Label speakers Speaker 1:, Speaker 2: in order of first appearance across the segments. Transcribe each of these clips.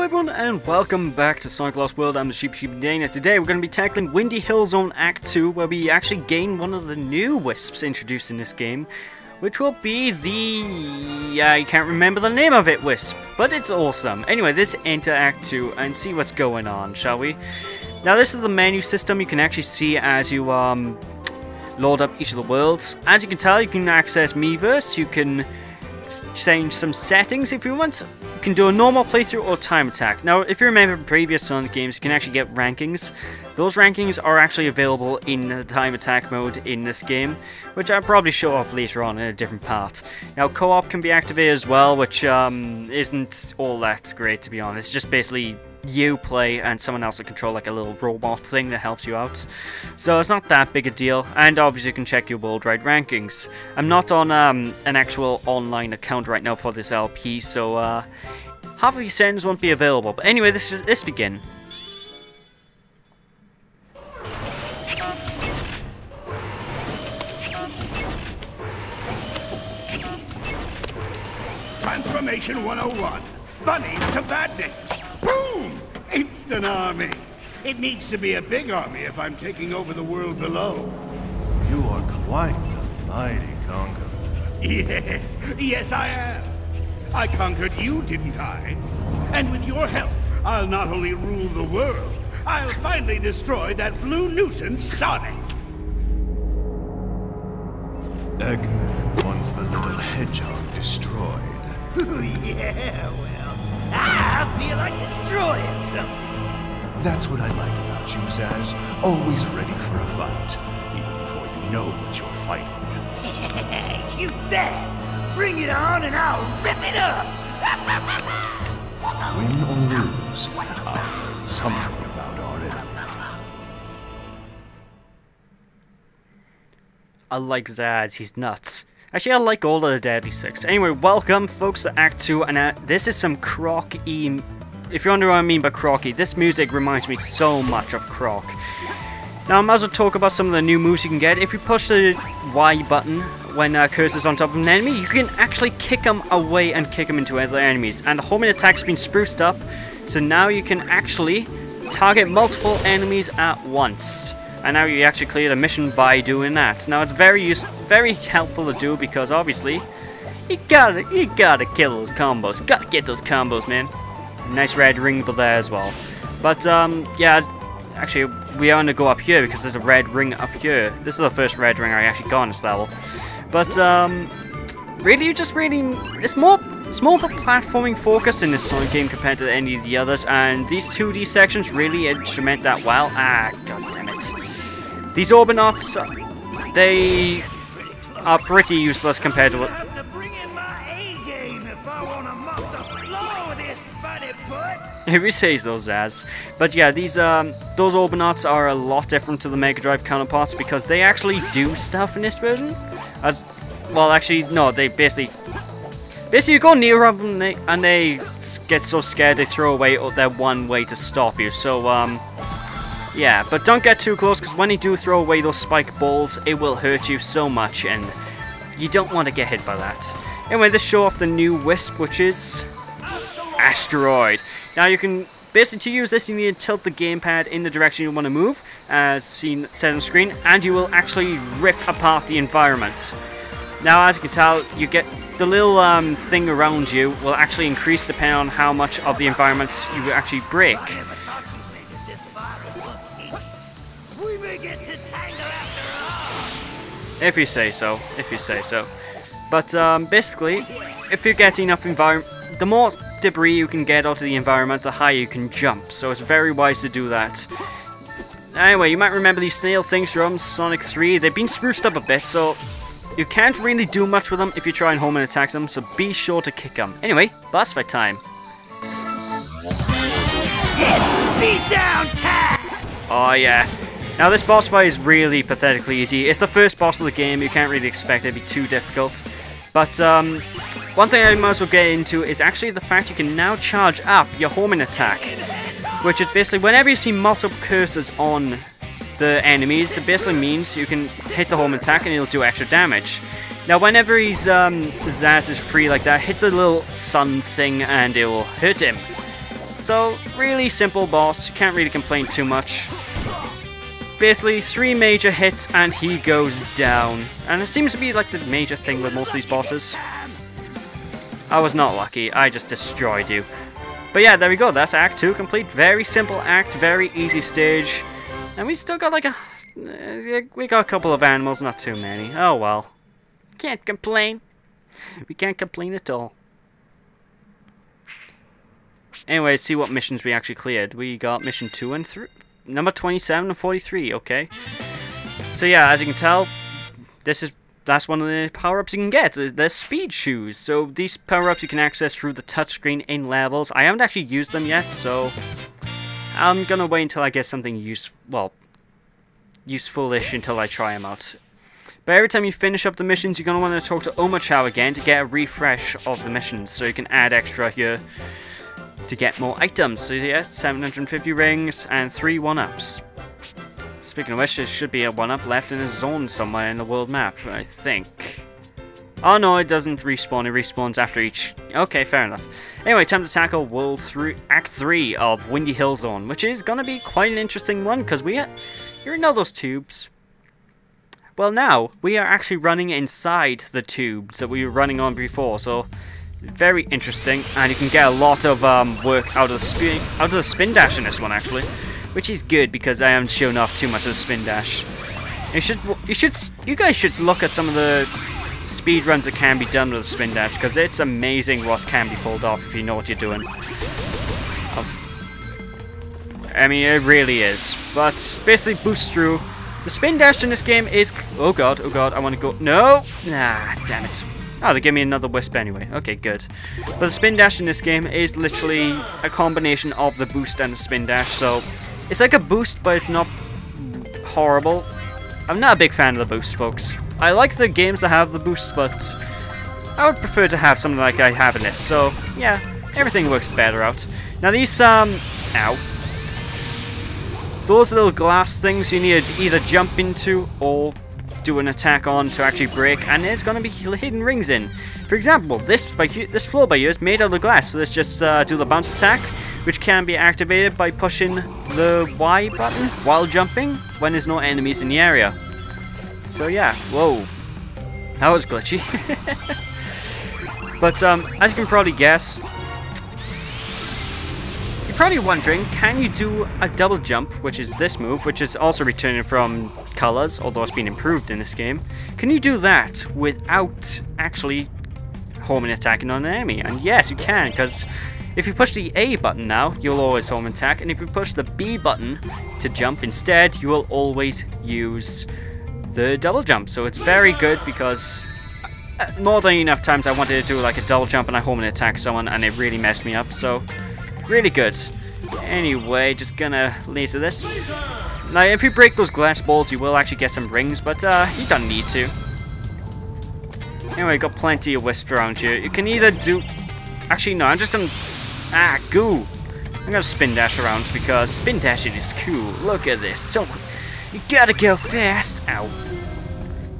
Speaker 1: everyone, and welcome back to Sonic Lost World. I'm the SheepNDane, and today we're going to be tackling Windy Hill Zone Act 2, where we actually gain one of the new wisps introduced in this game, which will be the... I can't remember the name of it, wisp, but it's awesome. Anyway, let's enter Act 2 and see what's going on, shall we? Now, this is the menu system you can actually see as you load up each of the worlds. As you can tell, you can access Miiverse, you can change some settings if you want. You can do a normal playthrough or time attack. Now, if you remember previous Sonic games, you can actually get rankings. Those rankings are actually available in the time attack mode in this game, which I'll probably show off later on in a different part. Now, co-op can be activated as well, which isn't all that great, to be honest. It's just basically you play and someone else will control like a little robot thing that helps you out. So it's not that big a deal, and obviously you can check your worldwide rankings. I'm not on an actual online account right now for this LP, so half of these settings won't be available. But anyway, let's begin.
Speaker 2: Transformation 101. Bunnies to badniks. Boom! Instant army. It needs to be a big army if I'm taking over the world below.
Speaker 3: You are quite the mighty conqueror.
Speaker 2: Yes I am. I conquered you, didn't I? And with your help, I'll not only rule the world, I'll finally destroy that blue nuisance, Sonic.
Speaker 3: Eggman wants the little hedgehog destroyed.
Speaker 4: Yeah, well, I feel like destroying something.
Speaker 3: That's what I like about you, Zaz. Always ready for a fight, even before you know what you're fighting.
Speaker 4: You bet! Bring it on and I'll rip it up!
Speaker 3: Win or lose, I'll learn something about our enemy.
Speaker 1: I like Zaz, he's nuts. Actually, I like all of the Deadly Six. Anyway, welcome, folks, to Act 2, and this is some Croc-y... If you wonder what I mean by Croc-y, this music reminds me so much of Croc. Now, I might as well talk about some of the new moves you can get. If you push the Y button when cursor's on top of an enemy, you can actually kick them away and kick them into other enemies. And the homing attack's been spruced up, so now you can actually target multiple enemies at once. And now you actually clear the mission by doing that. Now it's very helpful to do because obviously you gotta kill those combos. Gotta get those combos, man. Nice red ring there as well. But yeah, actually we are gonna go up here because there's a red ring up here. This is the first red ring I actually got on this level. But really, it's more of a platforming focus in this Sonic game compared to any of the others, and these 2D sections really instrument that well. Ah, god damn it. These Orbinauts, they are pretty useless compared to what... If you say so, Zaz. But yeah, those Orbinauts are a lot different to the Mega Drive counterparts because they actually do stuff in this version. Well, actually, no, they basically you go near them and they get so scared they throw away their one way to stop you. So, yeah, but don't get too close because when you do throw away those spike balls, it will hurt you so much and you don't want to get hit by that. Anyway, let's show off the new wisp, which is Asteroid. Now you can, basically to use this you need to tilt the gamepad in the direction you want to move, as said on screen, and you will actually rip apart the environment. Now as you can tell, you get the little thing around you will actually increase depending on how much of the environment you actually break. If you say so, But basically, if you get enough the more debris you can get out of the environment, the higher you can jump. So it's very wise to do that. Anyway, you might remember these snail things from Sonic 3. They've been spruced up a bit, so you can't really do much with them if you try and home and attack them, so be sure to kick them. Anyway, boss fight time.
Speaker 4: Beat down tag!
Speaker 1: Oh yeah. Now this boss fight is really pathetically easy. It's the first boss of the game, you can't really expect it to be too difficult. But one thing I might as well get into is actually the fact you can now charge up your homing attack. Which is basically whenever you see multiple cursors on the enemies, it basically means you can hit the home attack and it'll do extra damage. Now whenever Zaz is free like that, hit the little sun thing and it will hurt him. So, really simple boss, you can't really complain too much. Basically, 3 major hits and he goes down. And it seems to be like the major thing with most of these bosses. I was not lucky, I just destroyed you. But yeah, there we go, that's Act 2 complete. Very simple act, very easy stage. And we still got like we got a couple of animals, not too many. Oh well. Can't complain. We can't complain at all. Anyway, see what missions we actually cleared. We got mission 2 and 3. Number 27 and 43, okay. So yeah, as you can tell, that's one of the power-ups you can get. The speed shoes. So these power-ups you can access through the touchscreen in levels. I haven't actually used them yet, so I'm gonna wait until I get something useful-ish until I try them out. But every time you finish up the missions, you're gonna want to talk to Omochow again to get a refresh of the missions, so you can add extra here to get more items. So yeah, 750 rings and 3 1-ups. Speaking of which, there should be a 1-up left in a zone somewhere in the world map, I think. Oh no, it doesn't respawn, it respawns after each... Okay, fair enough. Anyway, time to tackle Act 3 of Windy Hill Zone, which is gonna be quite an interesting one, because you know those tubes? Well now, we are actually running inside the tubes that we were running on before, so... Very interesting, and you can get a lot of work out of the spin dash in this one actually, which is good because I haven't shown off too much of the spin dash. You guys should look at some of the speed runs that can be done with the spin dash because it's amazing what can be pulled off if you know what you're doing. I mean, it really is. But basically, boost through. The spin dash in this game is. Oh god, I want to go. No, nah, damn it. Oh, they gave me another wisp anyway. Okay, good. But the spin dash in this game is literally a combination of the boost and the spin dash. So, it's like a boost, but it's not horrible. I'm not a big fan of the boost, folks. I like the games that have the boost, but I would prefer to have something like I have in this. So, yeah, everything works better out. Now these, ow. Those little glass things you need to either jump into or do an attack on to actually break, and there's going to be hidden rings in. For example, this floor by here is made out of glass, so let's just do the bounce attack, which can be activated by pushing the Y button while jumping when there's no enemies in the area. So yeah, whoa, that was glitchy. But as you can probably guess, you're probably wondering, can you do a double jump, which is this move, which is also returning from colors, although it's been improved in this game. Can you do that without actually homing attacking on an enemy? And yes, you can, because if you push the A button now, you'll always home attack, and if you push the B button to jump instead, you will always use the double jump. So it's very good because more than enough times I wanted to do like a double jump and I home and attack someone and it really messed me up, so really good. Anyway, just gonna laser this. Now if you break those glass balls you will actually get some rings, but you don't need to. Anyway, got plenty of wisps around here. You can either do... Actually no, I'm just gonna... goo! I'm gonna spin dash around because spin dashing is cool. Look at this. So you gotta go fast. Ow.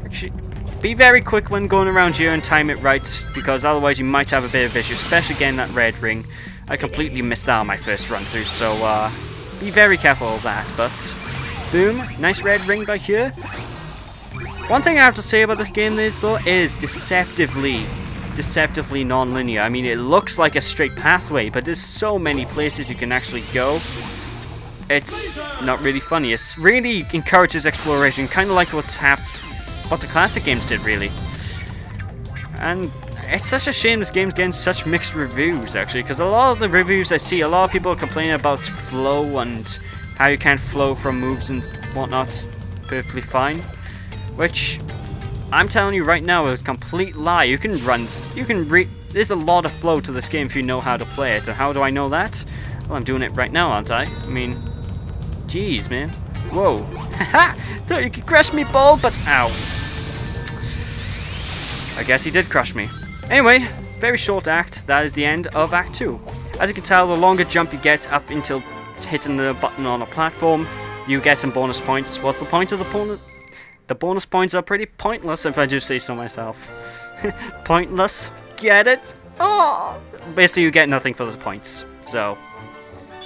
Speaker 1: Actually, be very quick when going around here and time it right, because otherwise you might have a bit of issue, especially getting that red ring. I completely missed out on my first run through, so be very careful of that. But boom, nice red ring by here. One thing I have to say about this game is deceptively non-linear. I mean, it looks like a straight pathway, but there's so many places you can actually go. It's not really funny. It really encourages exploration, kind of like what the classic games did, really. And it's such a shame this game's getting such mixed reviews, actually, because a lot of the reviews I see, a lot of people are complaining about flow and how you can't flow from moves and whatnot. It's perfectly fine. Which, I'm telling you right now, is a complete lie. You can run, there's a lot of flow to this game if you know how to play it. And how do I know that? Well, I'm doing it right now, aren't I? I mean, jeez, man. Whoa. Haha! Thought you could crush me, ball, but ow. I guess he did crush me. Anyway, very short act. That is the end of Act 2. As you can tell, the longer jump you get up until hitting the button on a platform, you get some bonus points. What's the point of the bonus? The bonus points are pretty pointless, if I do say so myself. Pointless? Get it? Oh! Basically, you get nothing for the points. So,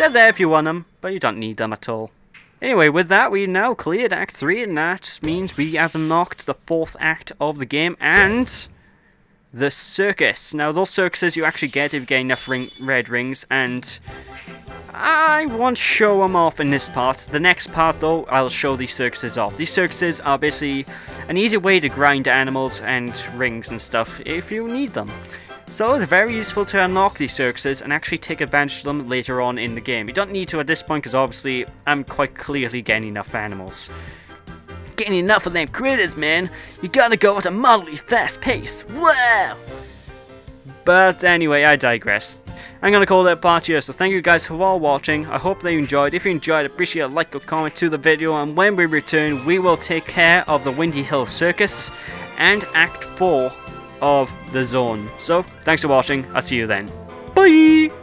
Speaker 1: They're there if you want them, but you don't need them at all. Anyway, with that, we now cleared Act 3, and that means we have unlocked the 4th act of the game, and the circus. Now, those circuses you actually get if you get enough red rings, and I won't show them off in this part. The next part, though, I'll show these circuses off. These circuses are basically an easy way to grind animals and rings and stuff if you need them. So it's very useful to unlock these circuses and actually take advantage of them later on in the game. You don't need to at this point because obviously I'm quite clearly getting enough animals. Getting enough of them critters, man. You gotta go at a moderately fast pace. Wow! But anyway, I digress. I'm gonna call it a part here, so thank you guys for all watching. I hope that you enjoyed. If you enjoyed, appreciate a like or comment to the video, and when we return, we will take care of the Windy Hill Circus and Act 4 of the Zone. So, thanks for watching. I'll see you then. Bye!